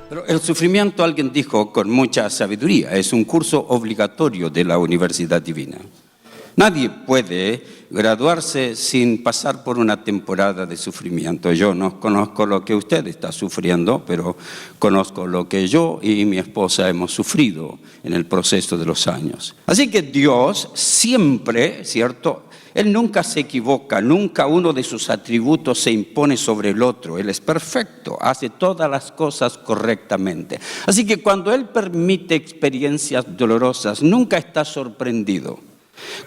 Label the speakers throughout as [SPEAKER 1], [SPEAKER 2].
[SPEAKER 1] Pero el sufrimiento, alguien dijo con mucha sabiduría, es un curso obligatorio de la Universidad Divina. Nadie puede graduarse sin pasar por una temporada de sufrimiento. Yo no conozco lo que usted está sufriendo, pero conozco lo que yo y mi esposa hemos sufrido en el proceso de los años. Así que Dios siempre, ¿cierto?, Él nunca se equivoca, nunca uno de sus atributos se impone sobre el otro. Él es perfecto, hace todas las cosas correctamente. Así que cuando Él permite experiencias dolorosas, nunca está sorprendido.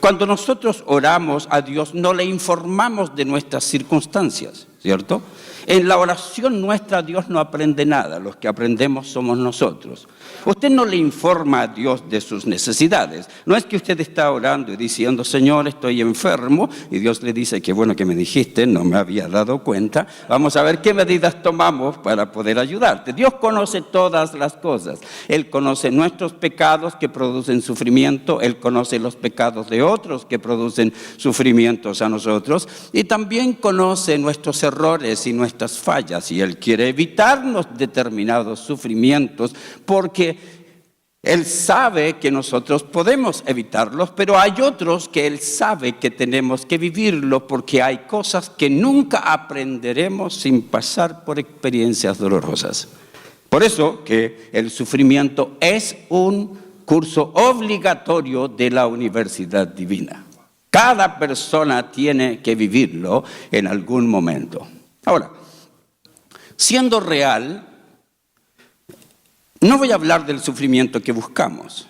[SPEAKER 1] Cuando nosotros oramos a Dios, no le informamos de nuestras circunstancias, ¿cierto? En la oración nuestra Dios no aprende nada, los que aprendemos somos nosotros. Usted no le informa a Dios de sus necesidades. No es que usted está orando y diciendo, Señor, estoy enfermo, y Dios le dice, qué bueno que me dijiste, no me había dado cuenta, vamos a ver qué medidas tomamos para poder ayudarte. Dios conoce todas las cosas. Él conoce nuestros pecados que producen sufrimiento, Él conoce los pecados de otros que producen sufrimientos a nosotros, y también conoce nuestros errores y nuestras fallas, y Él quiere evitarnos determinados sufrimientos porque Él sabe que nosotros podemos evitarlos, pero hay otros que Él sabe que tenemos que vivirlo porque hay cosas que nunca aprenderemos sin pasar por experiencias dolorosas. Por eso que el sufrimiento es un curso obligatorio de la Universidad Divina. Cada persona tiene que vivirlo en algún momento. Ahora, siendo real, no voy a hablar del sufrimiento que buscamos,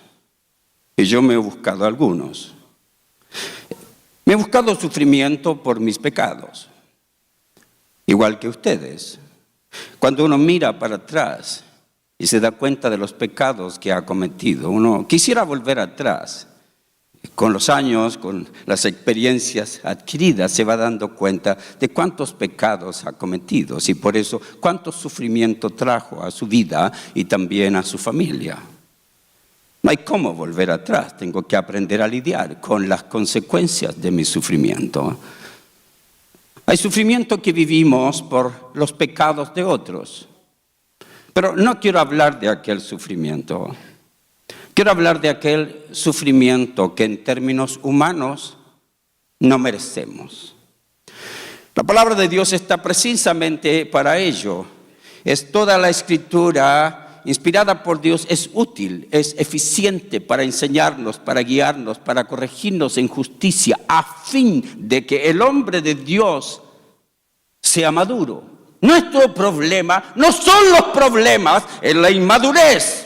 [SPEAKER 1] y yo me he buscado algunos. Me he buscado sufrimiento por mis pecados, igual que ustedes. Cuando uno mira para atrás y se da cuenta de los pecados que ha cometido, uno quisiera volver atrás. Con los años, con las experiencias adquiridas, se va dando cuenta de cuántos pecados ha cometido y por eso cuánto sufrimiento trajo a su vida y también a su familia. No hay cómo volver atrás, tengo que aprender a lidiar con las consecuencias de mi sufrimiento. Hay sufrimiento que vivimos por los pecados de otros, pero no quiero hablar de aquel sufrimiento. Quiero hablar de aquel sufrimiento que en términos humanos no merecemos. La palabra de Dios está precisamente para ello. Es toda la Escritura inspirada por Dios, es útil, es eficiente para enseñarnos, para guiarnos, para corregirnos en justicia, a fin de que el hombre de Dios sea maduro. Nuestro problema no son los problemas, es la inmadurez.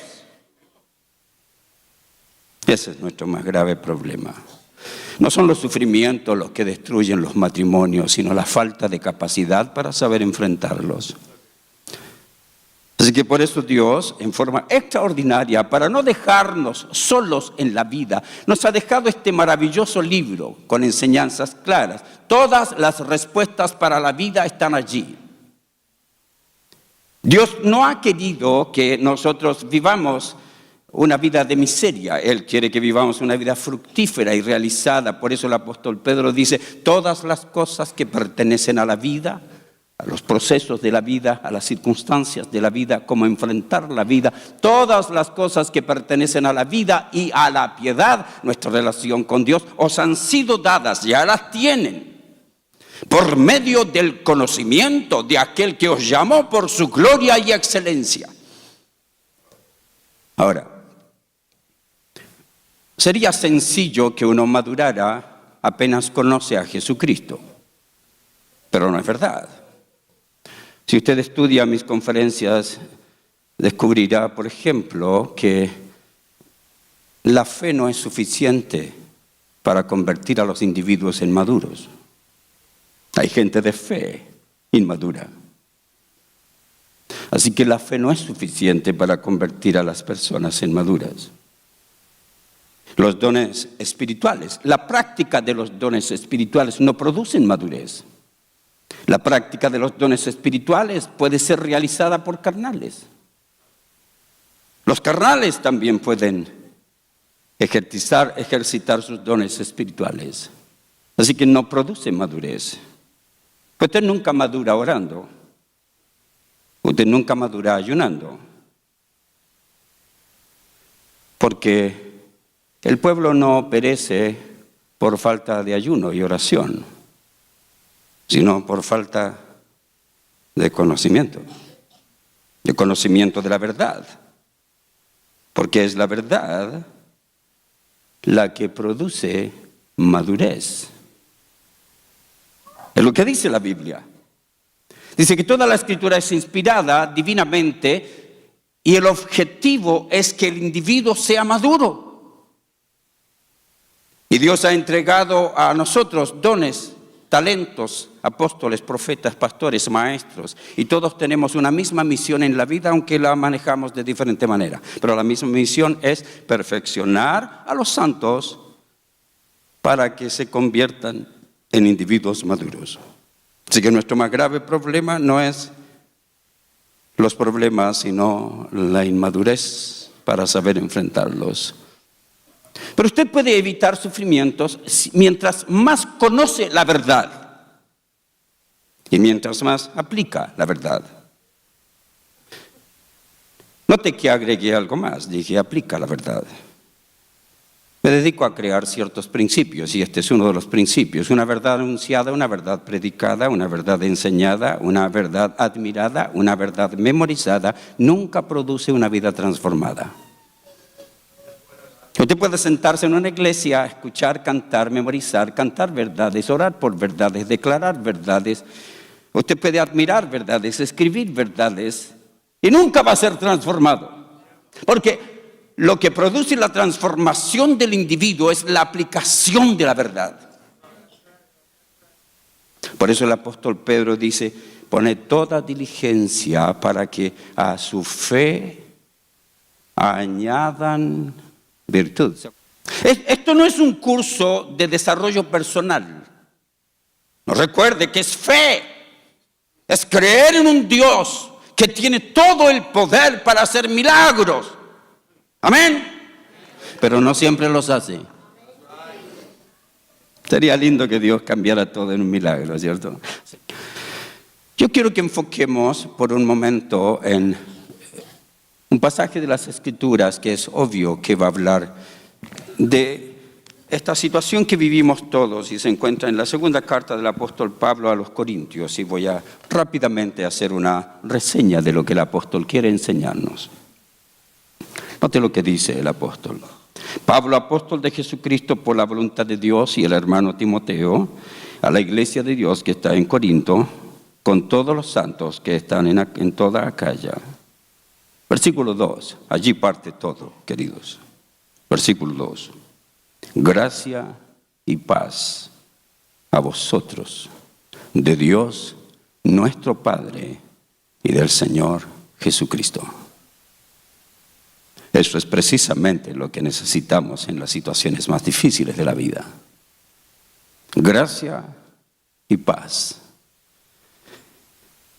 [SPEAKER 1] Ese es nuestro más grave problema. No son los sufrimientos los que destruyen los matrimonios, sino la falta de capacidad para saber enfrentarlos. Así que por eso Dios, en forma extraordinaria, para no dejarnos solos en la vida, nos ha dejado este maravilloso libro con enseñanzas claras. Todas las respuestas para la vida están allí. Dios no ha querido que nosotros vivamos una vida de miseria. Él quiere que vivamos una vida fructífera y realizada. Por eso el apóstol Pedro dice, todas las cosas que pertenecen a la vida, a los procesos de la vida, a las circunstancias de la vida, cómo enfrentar la vida, todas las cosas que pertenecen a la vida y a la piedad, nuestra relación con Dios, os han sido dadas, ya las tienen, por medio del conocimiento de aquel que os llamó por su gloria y excelencia. Ahora, sería sencillo que uno madurara apenas conoce a Jesucristo, pero no es verdad. Si usted estudia mis conferencias, descubrirá, por ejemplo, que la fe no es suficiente para convertir a los individuos en maduros. Hay gente de fe inmadura. Así que la fe no es suficiente para convertir a las personas en maduras. Los dones espirituales, la práctica de los dones espirituales no producen madurez. La práctica de los dones espirituales puede ser realizada por carnales. Los carnales también pueden ejercitar sus dones espirituales. Así que no produce madurez. Usted nunca madura orando. Usted nunca madura ayunando. Porque el pueblo no perece por falta de ayuno y oración, sino por falta de conocimiento de la verdad. Porque es la verdad la que produce madurez. Es lo que dice la Biblia. Dice que toda la Escritura es inspirada divinamente y el objetivo es que el individuo sea maduro. Y Dios ha entregado a nosotros dones, talentos, apóstoles, profetas, pastores, maestros. Y todos tenemos una misma misión en la vida, aunque la manejamos de diferente manera. Pero la misma misión es perfeccionar a los santos para que se conviertan en individuos maduros. Así que nuestro más grave problema no es los problemas, sino la inmadurez para saber enfrentarlos. Pero usted puede evitar sufrimientos mientras más conoce la verdad y mientras más aplica la verdad. Note que agregué algo más, dije aplica la verdad. Me dedico a crear ciertos principios y este es uno de los principios. Una verdad anunciada, una verdad predicada, una verdad enseñada, una verdad admirada, una verdad memorizada, nunca produce una vida transformada. Usted puede sentarse en una iglesia, escuchar, cantar, memorizar, cantar verdades, orar por verdades, declarar verdades. Usted puede admirar verdades, escribir verdades y nunca va a ser transformado. Porque lo que produce la transformación del individuo es la aplicación de la verdad. Por eso el apóstol Pedro dice, pone toda diligencia para que a su fe añadan virtud. Esto no es un curso de desarrollo personal. No, recuerde que es fe, es creer en un Dios que tiene todo el poder para hacer milagros. Amén. Pero no siempre los hace. Sería lindo que Dios cambiara todo en un milagro, ¿cierto? Yo quiero que enfoquemos por un momento en un pasaje de las Escrituras que es obvio que va a hablar de esta situación que vivimos todos y se encuentra en la segunda carta del apóstol Pablo a los Corintios. Y voy a rápidamente hacer una reseña de lo que el apóstol quiere enseñarnos. Note lo que dice el apóstol. Pablo, apóstol de Jesucristo por la voluntad de Dios, y el hermano Timoteo, a la iglesia de Dios que está en Corinto, con todos los santos que están en toda Acaya. Versículo 2, allí parte todo, queridos. Versículo 2. Gracia y paz a vosotros, de Dios nuestro Padre y del Señor Jesucristo. Eso es precisamente lo que necesitamos en las situaciones más difíciles de la vida. Gracia y paz.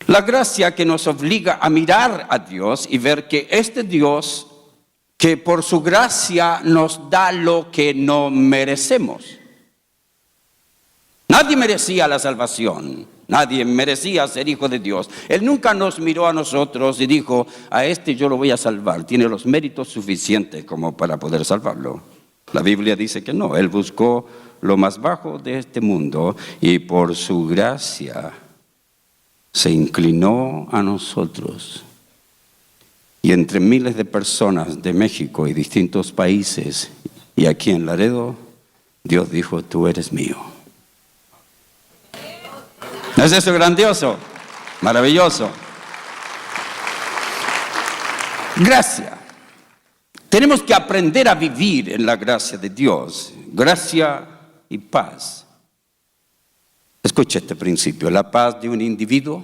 [SPEAKER 1] La gracia que nos obliga a mirar a Dios y ver que este Dios, que por su gracia nos da lo que no merecemos. Nadie merecía la salvación. Nadie merecía ser hijo de Dios. Él nunca nos miró a nosotros y dijo, a este yo lo voy a salvar. Tiene los méritos suficientes como para poder salvarlo. La Biblia dice que no. Él buscó lo más bajo de este mundo y por su gracia se inclinó a nosotros. Y entre miles de personas de México y distintos países y aquí en Laredo, Dios dijo, tú eres mío. ¿No es eso grandioso? Maravilloso. Gracia. Tenemos que aprender a vivir en la gracia de Dios. Gracia y paz. Escuche este principio. La paz de un individuo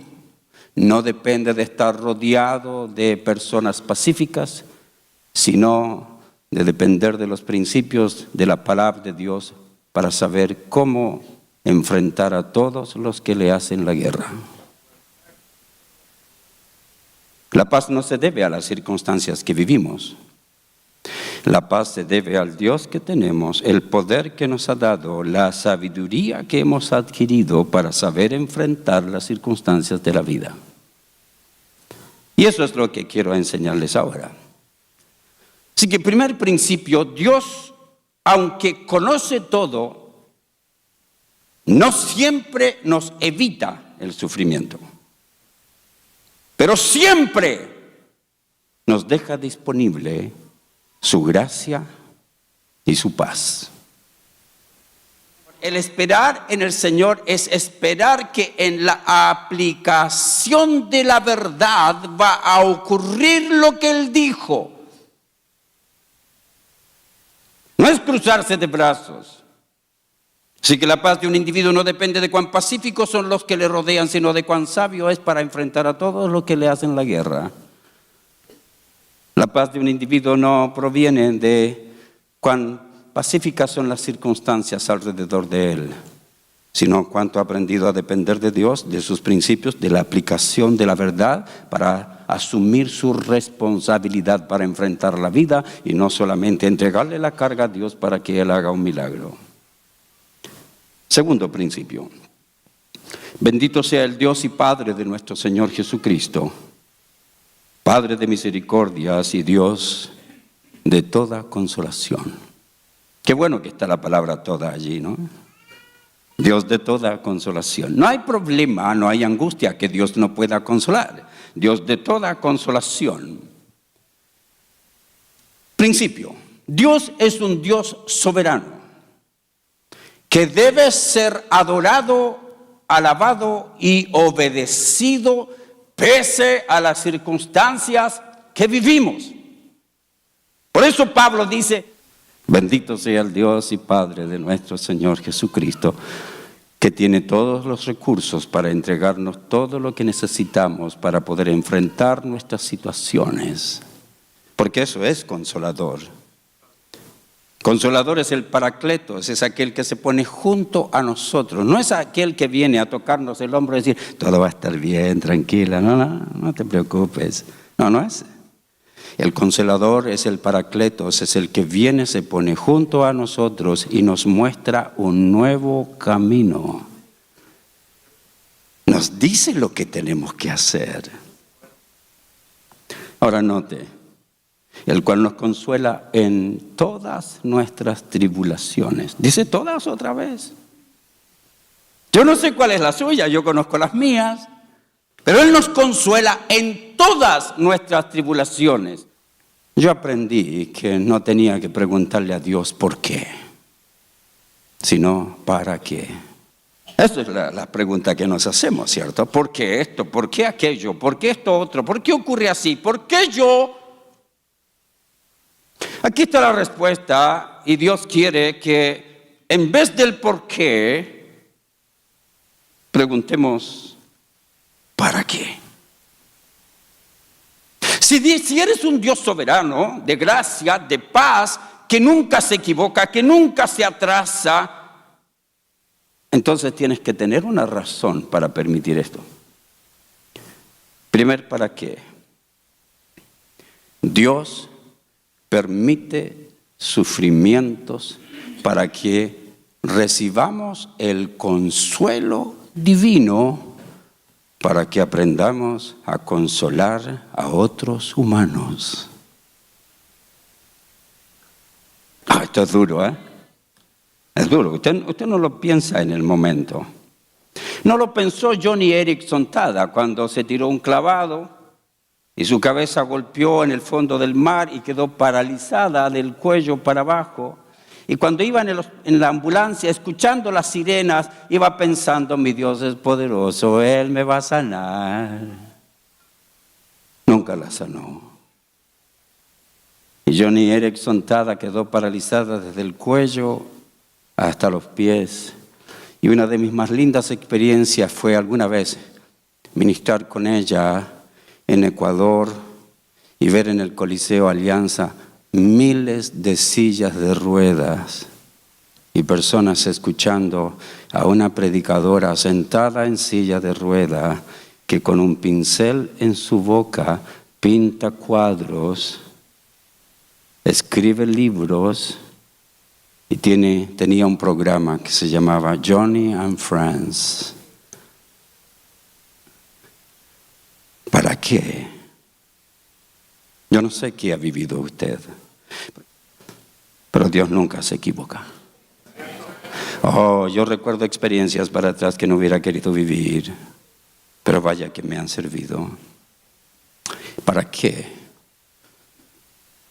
[SPEAKER 1] no depende de estar rodeado de personas pacíficas, sino de depender de los principios de la palabra de Dios para saber cómo enfrentar a todos los que le hacen la guerra. La paz no se debe a las circunstancias que vivimos. La paz se debe al Dios que tenemos, el poder que nos ha dado, la sabiduría que hemos adquirido para saber enfrentar las circunstancias de la vida. Y eso es lo que quiero enseñarles ahora. Así que primer principio, Dios, aunque conoce todo, no siempre nos evita el sufrimiento, pero siempre nos deja disponible su gracia y su paz. El esperar en el Señor es esperar que en la aplicación de la verdad va a ocurrir lo que Él dijo. No es cruzarse de brazos. Así que la paz de un individuo no depende de cuán pacíficos son los que le rodean, sino de cuán sabio es para enfrentar a todos los que le hacen la guerra. La paz de un individuo no proviene de cuán pacíficas son las circunstancias alrededor de él, sino cuánto ha aprendido a depender de Dios, de sus principios, de la aplicación de la verdad para asumir su responsabilidad para enfrentar la vida y no solamente entregarle la carga a Dios para que Él haga un milagro. Segundo principio. Bendito sea el Dios y Padre de nuestro Señor Jesucristo, Padre de misericordias y Dios de toda consolación. Qué bueno que está la palabra toda allí, ¿no? Dios de toda consolación. No hay problema, no hay angustia que Dios no pueda consolar. Dios de toda consolación. Principio. Dios es un Dios soberano que debe ser adorado, alabado y obedecido pese a las circunstancias que vivimos. Por eso Pablo dice: bendito sea el Dios y Padre de nuestro Señor Jesucristo, que tiene todos los recursos para entregarnos todo lo que necesitamos para poder enfrentar nuestras situaciones. Porque eso es consolador. Consolador es el Paracletos, es aquel que se pone junto a nosotros. No es aquel que viene a tocarnos el hombro y decir, todo va a estar bien, tranquila, no te preocupes. No es. El Consolador es el Paracletos, es el que viene, se pone junto a nosotros y nos muestra un nuevo camino. Nos dice lo que tenemos que hacer. Ahora note, el cual nos consuela en todas nuestras tribulaciones. Dice todas otra vez. Yo no sé cuál es la suya, yo conozco las mías. Pero Él nos consuela en todas nuestras tribulaciones. Yo aprendí que no tenía que preguntarle a Dios por qué, sino para qué. Esa es la pregunta que nos hacemos, ¿cierto? ¿Por qué esto? ¿Por qué aquello? ¿Por qué esto otro? ¿Por qué ocurre así? ¿Por qué yo? Aquí está la respuesta y Dios quiere que en vez del por qué, preguntemos ¿para qué? Si eres un Dios soberano, de gracia, de paz, que nunca se equivoca, que nunca se atrasa, entonces tienes que tener una razón para permitir esto. Primero, ¿para qué? Dios permite sufrimientos para que recibamos el consuelo divino, para que aprendamos a consolar a otros humanos. Esto es duro, ¿eh? Es duro. Usted no lo piensa en el momento. No lo pensó Joni Eareckson Tada cuando se tiró un clavado y su cabeza golpeó en el fondo del mar y quedó paralizada del cuello para abajo. Y cuando iba en la ambulancia escuchando las sirenas, iba pensando, mi Dios es poderoso, Él me va a sanar. Nunca la sanó. Y Joni Eareckson Tada quedó paralizada desde el cuello hasta los pies. Y una de mis más lindas experiencias fue alguna vez ministrar con ella en Ecuador y ver en el Coliseo Alianza miles de sillas de ruedas y personas escuchando a una predicadora sentada en silla de ruedas que con un pincel en su boca pinta cuadros, escribe libros y tenía un programa que se llamaba Joni and Friends. ¿Para qué? Yo no sé qué ha vivido usted. Pero Dios nunca se equivoca. Oh, yo recuerdo experiencias para atrás que no hubiera querido vivir, pero vaya que me han servido. ¿Para qué?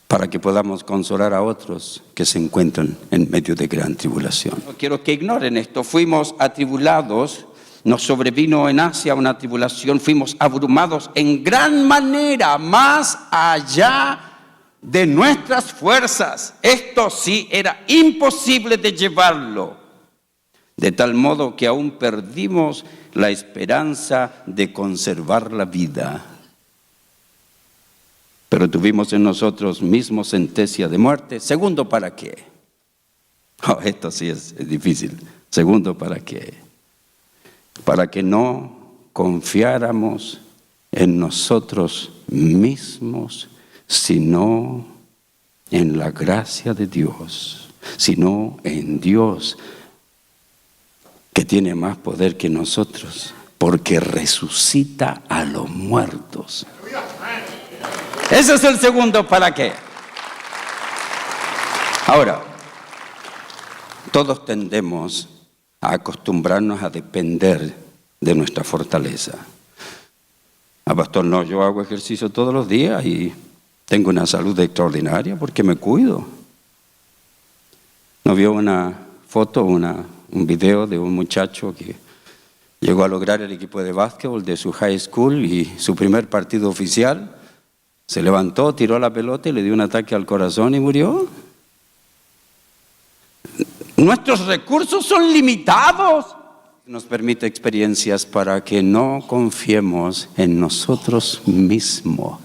[SPEAKER 1] Para que podamos consolar a otros que se encuentran en medio de gran tribulación. No quiero que ignoren esto. Fuimos atribulados, nos sobrevino en Asia una tribulación, fuimos abrumados en gran manera, más allá de nuestras fuerzas. Esto sí era imposible de llevarlo. De tal modo que aún perdimos la esperanza de conservar la vida. Pero tuvimos en nosotros mismos sentencia de muerte. Segundo, ¿para qué? Oh, esto sí es difícil. Segundo, ¿para qué? Para que no confiáramos en nosotros mismos, sino en la gracia de Dios, sino en Dios, que tiene más poder que nosotros, porque resucita a los muertos. Ese es el segundo ¿para qué? Ahora, todos tendemos a acostumbrarnos a depender de nuestra fortaleza. Pastor, no, yo hago ejercicio todos los días y tengo una salud extraordinaria porque me cuido. ¿No vio una foto, un video de un muchacho que llegó a lograr el equipo de básquetbol de su high school y su primer partido oficial? Se levantó, tiró la pelota y le dio un ataque al corazón y murió. Nuestros recursos son limitados. Nos permite experiencias para que no confiemos en nosotros mismos,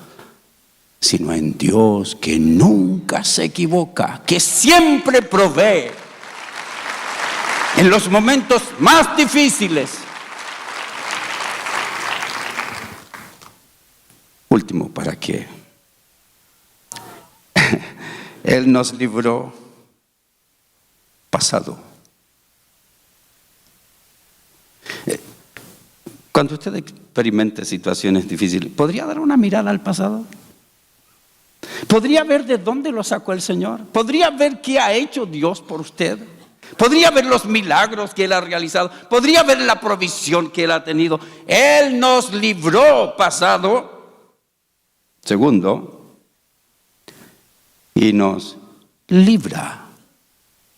[SPEAKER 1] sino en Dios, que nunca se equivoca, que siempre provee en los momentos más difíciles. Último, ¿para qué? Él nos libró pasado. Cuando usted experimente situaciones difíciles, ¿podría dar una mirada al pasado? ¿Podría ver de dónde lo sacó el Señor? ¿Podría ver qué ha hecho Dios por usted? ¿Podría ver los milagros que Él ha realizado? ¿Podría ver la provisión que Él ha tenido? Él nos libró pasado. Segundo, y nos libra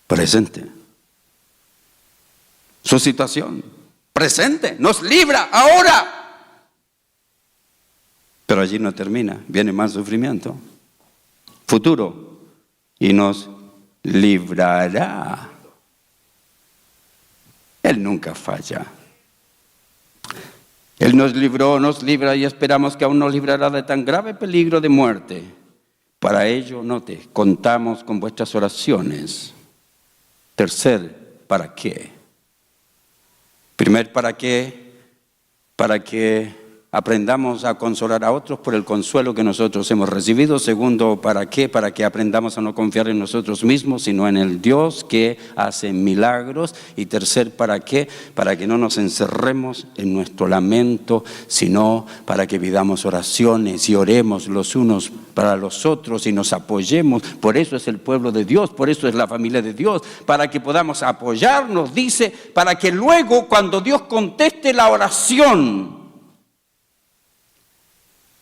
[SPEAKER 1] presente. Su situación presente nos libra ahora. Pero allí no termina, viene más sufrimiento. Futuro, y nos librará. Él nunca falla. Él nos libró, nos libra y esperamos que aún nos librará de tan grave peligro de muerte. Para ello, note, contamos con vuestras oraciones. Tercer, ¿para qué? Primer, ¿para qué? Para que aprendamos a consolar a otros por el consuelo que nosotros hemos recibido. Segundo, ¿para qué? Para que aprendamos a no confiar en nosotros mismos, sino en el Dios que hace milagros. Y tercer, ¿para qué? Para que no nos encerremos en nuestro lamento, sino para que pidamos oraciones y oremos los unos para los otros y nos apoyemos. Por eso es el pueblo de Dios, por eso es la familia de Dios, para que podamos apoyarnos, dice, para que luego cuando Dios conteste la oración,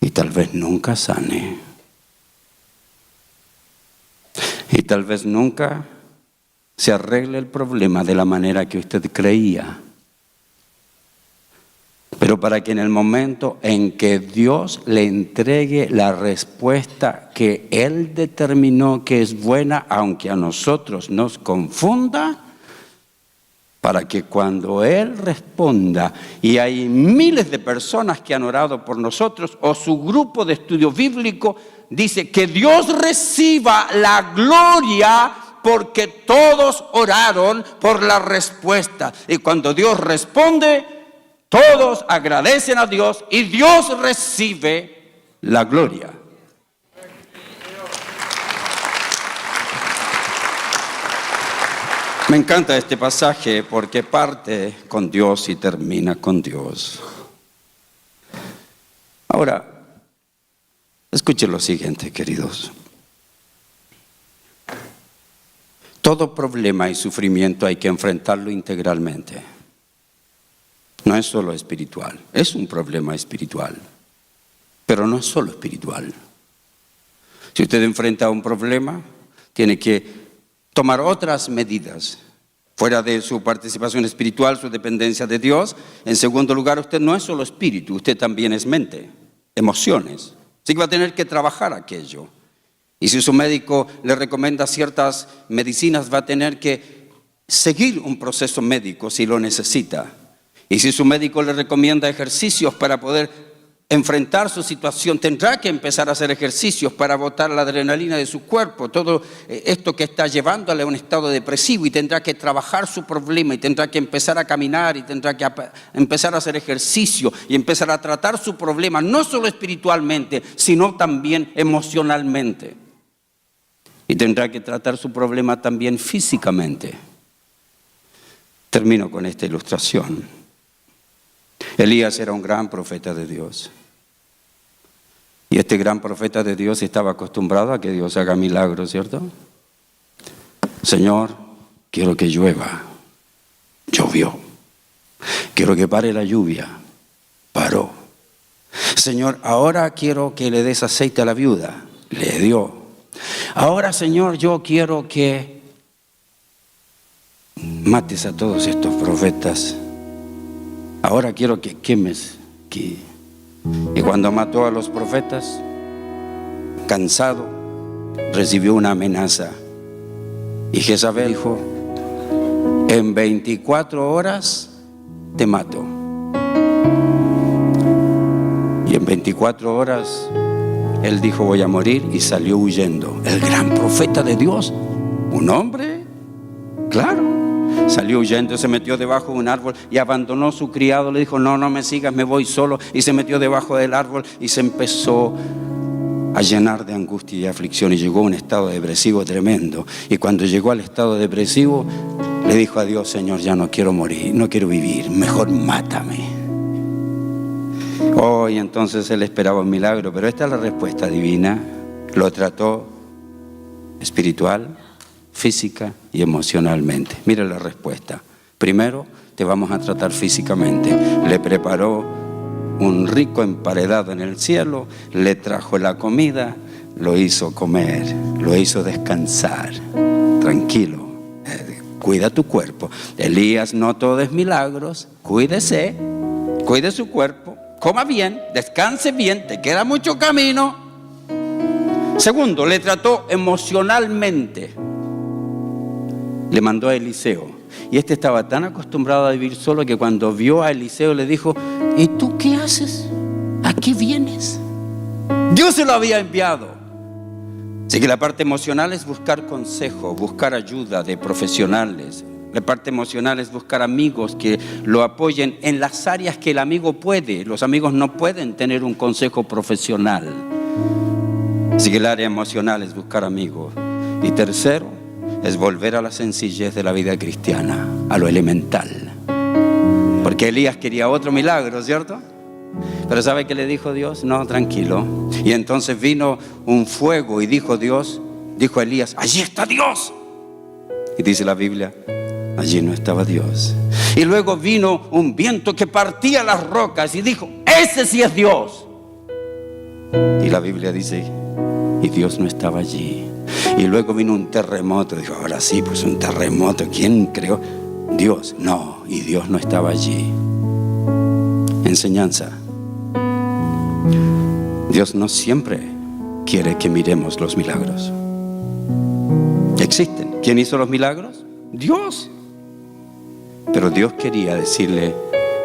[SPEAKER 1] y tal vez nunca sane. Y tal vez nunca se arregle el problema de la manera que usted creía. Pero para que en el momento en que Dios le entregue la respuesta que Él determinó que es buena, aunque a nosotros nos confunda, para que cuando Él responda, y hay miles de personas que han orado por nosotros, o su grupo de estudio bíblico, dice que Dios reciba la gloria porque todos oraron por la respuesta. Y cuando Dios responde, todos agradecen a Dios y Dios recibe la gloria. Me encanta este pasaje porque parte con Dios y termina con Dios. Ahora, escuchen lo siguiente, queridos. Todo problema y sufrimiento hay que enfrentarlo integralmente. No es solo espiritual, es un problema espiritual, pero no es solo espiritual. Si usted enfrenta un problema, tiene que tomar otras medidas, fuera de su participación espiritual, su dependencia de Dios. En segundo lugar, usted no es solo espíritu, usted también es mente, emociones. Así que va a tener que trabajar aquello. Y si su médico le recomienda ciertas medicinas, va a tener que seguir un proceso médico si lo necesita. Y si su médico le recomienda ejercicios para poder enfrentar su situación, tendrá que empezar a hacer ejercicios para botar la adrenalina de su cuerpo, todo esto que está llevándole a un estado depresivo, y tendrá que trabajar su problema y tendrá que empezar a caminar y tendrá que empezar a hacer ejercicio y empezar a tratar su problema, no solo espiritualmente, sino también emocionalmente. Y tendrá que tratar su problema también físicamente. Termino con esta ilustración. Elías era un gran profeta de Dios. Y este gran profeta de Dios estaba acostumbrado a que Dios haga milagros, ¿cierto? Señor, quiero que llueva. Llovió. Quiero que pare la lluvia. Paró. Señor, ahora quiero que le des aceite a la viuda. Le dio. Ahora, Señor, yo quiero que mates a todos estos profetas. Ahora quiero que quemes. Y cuando mató a los profetas, cansado, recibió una amenaza. Y Jezabel dijo: en 24 horas te mato. Y en 24 horas él dijo: voy a morir, y salió huyendo. El gran profeta de Dios, un hombre, claro. Salió huyendo, se metió debajo de un árbol y abandonó a su criado. Le dijo: no me sigas, me voy solo. Y se metió debajo del árbol y se empezó a llenar de angustia y aflicción. Y llegó a un estado depresivo tremendo. Y cuando llegó al estado depresivo, le dijo a Dios: Señor, ya no quiero morir, no quiero vivir, mejor mátame. Oh, y entonces él esperaba un milagro, pero esta es la respuesta divina. Lo trató espiritual, física y emocionalmente. Mira la respuesta. Primero, te vamos a tratar físicamente. Le preparó un rico emparedado en el cielo, le trajo la comida, lo hizo comer, lo hizo descansar. Tranquilo, cuida tu cuerpo. Elías, no todo es milagros. Cuídese, cuide su cuerpo, coma bien, descanse bien, te queda mucho camino. Segundo, le trató emocionalmente. Le mandó a Eliseo. Y este estaba tan acostumbrado a vivir solo que cuando vio a Eliseo le dijo: ¿y tú qué haces? ¿A qué vienes? Dios se lo había enviado. Así que la parte emocional es buscar consejo, buscar ayuda de profesionales. La parte emocional es buscar amigos que lo apoyen en las áreas que el amigo puede. Los amigos no pueden tener un consejo profesional. Así que el área emocional es buscar amigos. Y tercero, es volver a la sencillez de la vida cristiana, a lo elemental. Porque Elías quería otro milagro, ¿cierto? Pero ¿sabe qué le dijo Dios? No, tranquilo. Y entonces vino un fuego y dijo Elías: allí está Dios. Y dice la Biblia: allí no estaba Dios. Y luego vino un viento que partía las rocas y dijo: ese sí es Dios. Y la Biblia dice: y Dios no estaba allí. Y luego vino un terremoto. Dijo: ahora sí, pues un terremoto. ¿Quién creó? Dios. No, y Dios no estaba allí. Enseñanza. Dios no siempre quiere que miremos los milagros. Existen. ¿Quién hizo los milagros? Dios. Pero Dios quería decirle: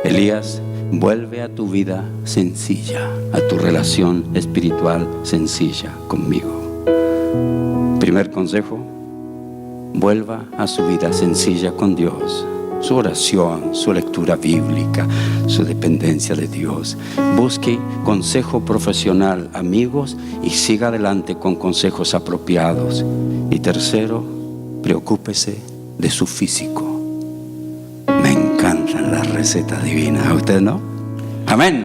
[SPEAKER 1] Elías, vuelve a tu vida sencilla, a tu relación espiritual sencilla conmigo. Primer consejo: vuelva a su vida sencilla con Dios. Su oración, su lectura bíblica, su dependencia de Dios. Busque consejo profesional, amigos, y siga adelante con consejos apropiados. Y tercero, preocúpese de su físico. Me encantan las recetas divinas. ¿A usted no? Amén.